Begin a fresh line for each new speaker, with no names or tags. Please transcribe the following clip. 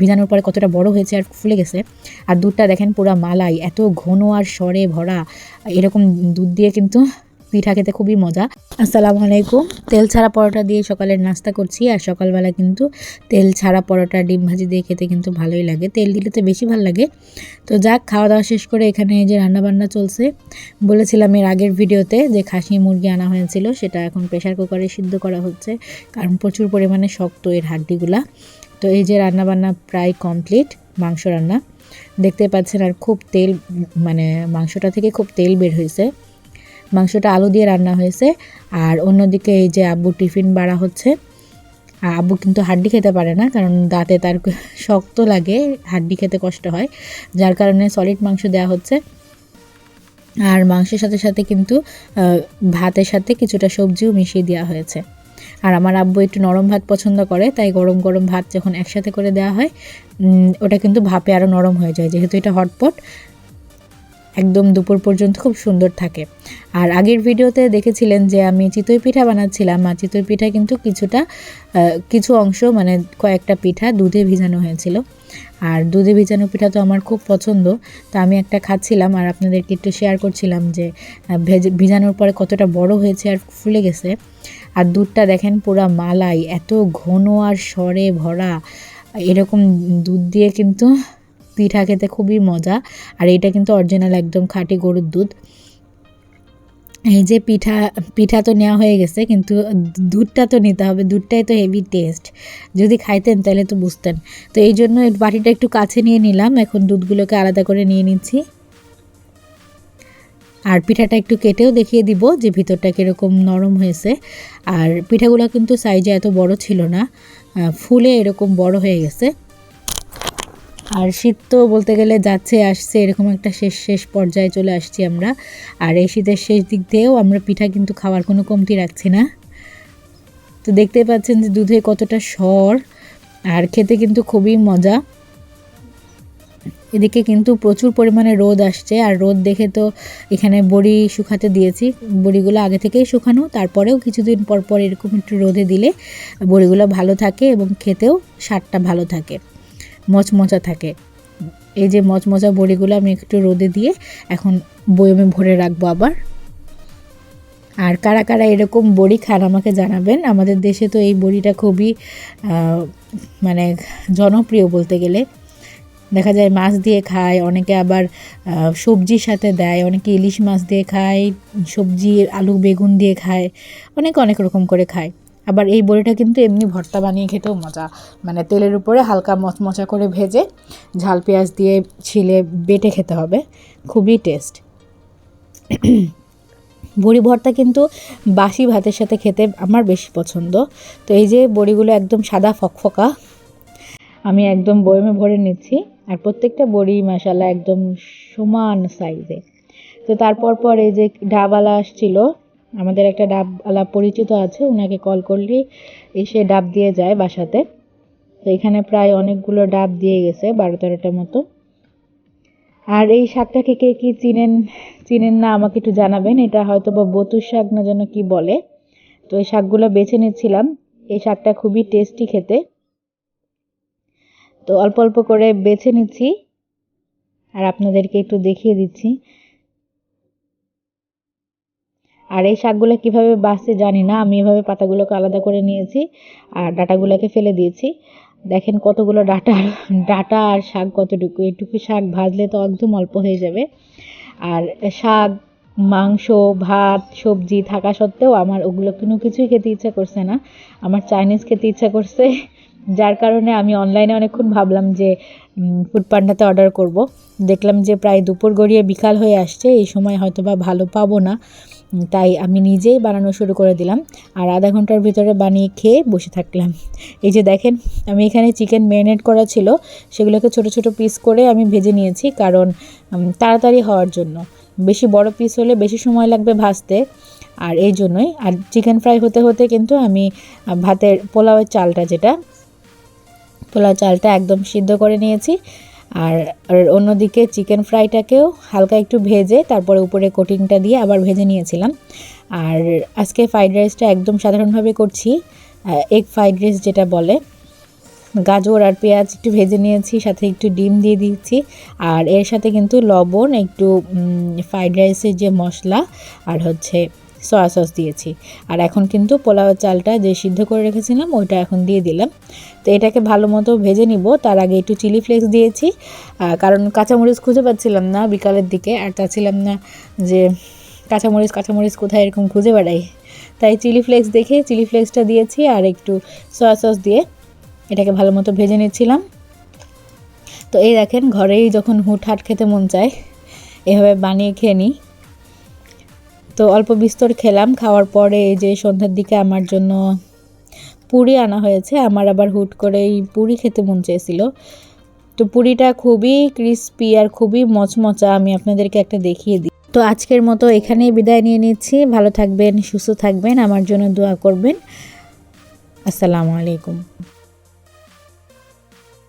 ভিজানোর পরে কতটা বড় হয়েছে আর ফুলে গেছে। আর দুধটা দেখেন পুরো মালাই, এত ঘন আর সরে ভরা। এরকম দুধ দিয়ে কিন্তু পিঠা খেতে খুবই মজা। আসসালামু আলাইকুম। তেল ছাড়া পরোটা দিয়ে সকালের নাস্তা করছি। আর সকালবেলা কিন্তু তেল ছাড়া পরোটা ডিম ভাজি দিয়ে খেতে কিন্তু ভালোই লাগে, তেল দিলে তো বেশি ভালো লাগে। তো যাক, খাওয়া দাওয়া শেষ করে এখানে যে রান্নাবান্না চলছে। বলেছিলাম এর আগের ভিডিওতে যে খাসি মুরগি আনা হয়েছিল, সেটা এখন প্রেশার কুকারে সিদ্ধ করা হচ্ছে, কারণ প্রচুর পরিমাণে শক্ত এর হাড্ডিগুলা। তো এই যে রান্নাবান্না প্রায় কমপ্লিট, মাংস রান্না দেখতে পাচ্ছেন। আর খুব তেল, মানে মাংসটা থেকে খুব তেল বের হয়েছে। মাংসটা আলু দিয়ে রান্না হয়েছে। আর অন্যদিকে এই যে আব্বু টিফিন বাড়া হচ্ছে। আব্বু কিন্তু হাড্ডি খেতে পারে না, কারণ দাঁতে তার শক্ত লাগে, হাড্ডি খেতে কষ্ট হয়, যার কারণে সলিড মাংস দেওয়া হচ্ছে। আর মাংসের সাথে সাথে কিন্তু ভাতের সাথে কিছুটা সবজিও মিশিয়ে দেওয়া হয়েছে। আর আমার আব্বু একটু নরম ভাত পছন্দ করে, তাই গরম গরম ভাত যখন একসাথে করে দেওয়া হয় ওটা কিন্তু ভাপে আরও নরম হয়ে যায়, যেহেতু এটা হটপট একদম দুপুর পর্যন্ত খুব সুন্দর থাকে। আর আগের ভিডিওতে দেখেছিলেন যে আমি চিতই পিঠা বানাচ্ছিলাম। আর চিতই পিঠা কিন্তু কিছু অংশ, মানে কয়েকটা পিঠা দুধে ভিজানো হয়েছিল। আর দুধে ভিজানো পিঠা তো আমার খুব পছন্দ, তো আমি একটা খাচ্ছিলাম আর আপনাদেরকে একটু শেয়ার করছিলাম যে ভিজানোর পরে কতটা বড় হয়েছে আর ফুলে গেছে। আর দুধটা দেখেন পুরা মালাই, এত ঘন আর সরে ভরা। এরকম দুধ দিয়ে কিন্তু পিঠা খেতে খুবই মজা। আর এটা কিন্তু অরিজিনাল একদম খাঁটি গরুর দুধ। এই যে পিঠা তো নেওয়া হয়ে গেছে, কিন্তু দুধটা তো নিতে হবে, দুধটাই তো হেভি টেস্ট। যদি খাইতেন তাহলে তো বুঝতেন। তো এই জন্য বাটিটা একটু কাছে নিয়ে নিলাম, এখন দুধগুলোকে আলাদা করে নিয়ে নিচ্ছি। আর পিঠাটা একটু কেটেও দেখিয়ে দিব যে ভিতরটা কীরকম নরম হয়েছে। আর পিঠাগুলো কিন্তু সাইজে এত বড় ছিল না, ফুলে এরকম বড় হয়ে গেছে। আর শীত তো বলতে গেলে যাচ্ছে আসছে, এরকম একটা শেষ পর্যায়ে চলে আসছি আমরা। আর এই শীতের শেষ দিক দিয়েও আমরা পিঠা কিন্তু খাওয়ার কোনো কমতি রাখছি না। তো দেখতে পাচ্ছেন যে দুধে কতটা সর, আর খেতে কিন্তু খুবই মজা। এদিকে কিন্তু প্রচুর পরিমাণে রোদ আসছে, আর রোদ দেখে তো এখানে বড়ি শুকাতে দিয়েছি। বড়িগুলো আগে থেকেই শুকানো, তারপরেও কিছুদিন পর পর এরকম একটু রোদে দিলে বড়িগুলো ভালো থাকে এবং খেতেও স্বাদটা ভালো থাকে, মচমচা থাকে। এই যে মচমচা বড়িগুলো আমি একটু রোদে দিয়ে এখন বয়মে ভরে রাখবো আবার। আর কারা কারা এরকম বড়ি খান আমাকে জানাবেন। আমাদের দেশে তো এই বড়িটা খুবই মানে জনপ্রিয় বলতে গেলে। দেখা যায় মাছ দিয়ে খায়, অনেকে আবার সবজির সাথে দেয়, অনেকে ইলিশ মাছ দিয়ে খায়, সবজি আলু বেগুন দিয়ে খায়, অনেকে অনেক রকম করে খায়। আবার এই বড়িটা কিন্তু এমনি ভর্তা বানিয়ে খেতেও মজা, মানে তেলের উপরে হালকা মচমচা করে ভেজে ঝাল পেঁয়াজ দিয়ে ছিলে বেটে খেতে হবে, খুবই টেস্ট। বড়ি ভর্তা কিন্তু বাসি ভাতের সাথে খেতে আমার বেশি পছন্দ। তো এই যে বড়িগুলো একদম সাদা ফকফকা, আমি একদম বয়মে ভরে নিচ্ছি। আর প্রত্যেকটা বড়ি মাশাআল্লাহ একদম সমান সাইজে। তো তারপর এই যে ডাবওয়ালা আসছিল, আমাদের একটা ডাবওয়ালা পরিচিত আছে, ওনাকে কল করলেই এসে ডাব দিয়ে যায় বাসাতে। তো এখানে প্রায় অনেকগুলো ডাব দিয়ে গেছে, 12-13টার মতো। আর এই শাকটাকে কে কি চিনেন না আমাকে একটু জানাবেন। এটা হয়তো বা বতুর শাক না যেন কি বলে। তো এই শাকগুলো বেছে নিচ্ছিলাম। এই শাকটা খুবই টেস্টি খেতে, তো অল্প অল্প করে বেছে নিচ্ছি আর আপনাদেরকে একটু দেখিয়ে দিচ্ছি। আর এই শাকগুলো কিভাবে বাছতে জানি না, আমি এভাবে পাতাগুলোকে আলাদা করে নিয়েছি আর ডাঁটাগুলোকে ফেলে দিয়েছি। দেখেন কতগুলো ডাঁটা আর শাক কতটুকু, এইটুকু শাক ভাজলে তো একদম অল্প হয়ে যাবে। আর শাক, মাংস, ভাত, সবজি থাকা সত্ত্বেও আমার ওগুলো কোনো কিছুই খেতে ইচ্ছা করছে না, আমার চাইনিজ খেতে ইচ্ছা করছে। যার কারণে আমি অনলাইনে অনেকক্ষণ ভাবলাম যে ফুড পান্ডাতে অর্ডার করব। দেখলাম যে প্রায় দুপুর গড়িয়ে বিকাল হয়ে আসছে, এই সময় হয়তো বা ভালো পাবো না, তাই আমি নিজেই বানানো শুরু করে দিলাম। আর আধা ঘন্টার ভিতরে বানিয়ে খেয়ে বসে থাকলাম। এই যে দেখেন, আমি এখানে চিকেন ম্যারিনেট করা ছিল, সেগুলোকে ছোট ছোট পিস করে আমি ভেজে নিয়েছি, কারণ তাড়াতাড়ি হওয়ার জন্য। বেশি বড় পিস হলে বেশি সময় লাগবে ভাজতে, আর এই জন্যই। আর চিকেন ফ্রাই হতে হতে কিন্তু আমি ভাতের পোলাওয়ের চালটা একদম সিদ্ধ করে নিয়েছি। আর অন্যদিকে চিকেন ফ্রাইটাকেও হালকা একটু ভেজে তারপরে উপরে কোটিংটা দিয়ে আবার ভেজে নিয়েছিলাম। আর আজকে ফ্রাইড রাইসটা একদম সাধারণভাবে করছি, এগ ফ্রাইড রাইস যেটা বলে। গাজর আর পেঁয়াজ একটু ভেজে নিয়েছি, সাথে একটু ডিম দিয়ে দিচ্ছি। আর এর সাথে কিন্তু লবণ, একটু ফ্রাইড রাইসের যে মশলা আর হচ্ছে সয়া সস দিয়েছি। আর এখন কিন্তু পোলাও চালটা যে সিদ্ধ করে রেখেছিলাম ওইটা এখন দিয়ে দিলাম। তো এটাকে ভালো মতো ভেজে নিব। তার আগে একটু চিলি ফ্লেক্স দিয়েছি, কারণ কাঁচামরিচ খুঁজে পাচ্ছিলাম না বিকালের দিকে, আর চাচ্ছিলাম না যে কাঁচামরিচ কোথায় এরকম খুঁজে বেড়াই। তাই চিলি ফ্লেক্স দেখে চিলি ফ্লেক্সটা দিয়েছি, আর একটু সয়া সস দিয়ে এটাকে ভালো মতো ভেজে নিচ্ছিলাম। তো এই দেখেন, ঘরেই যখন হুটহাট খেতে মন চায় এভাবে বানিয়ে খেয়ে নিই। তো অল্প বিস্তর খেলাম। খাওয়ার পরে এই যে সন্ধ্যার দিকে আমার জন্য পুরি আনা হয়েছে। আমার আবার হুট করে এই পুরি খেতে মন চেয়েছিল। তো পুরিটা খুবই ক্রিস্পি আর খুবই মচমচা, আমি আপনাদেরকে একটা দেখিয়ে দিই। তো আজকের মতো এখানেই বিদায় নিয়ে নিচ্ছি। ভালো থাকবেন, সুস্থ থাকবেন, আমার জন্য দোয়া করবেন। আসসালামু আলাইকুম।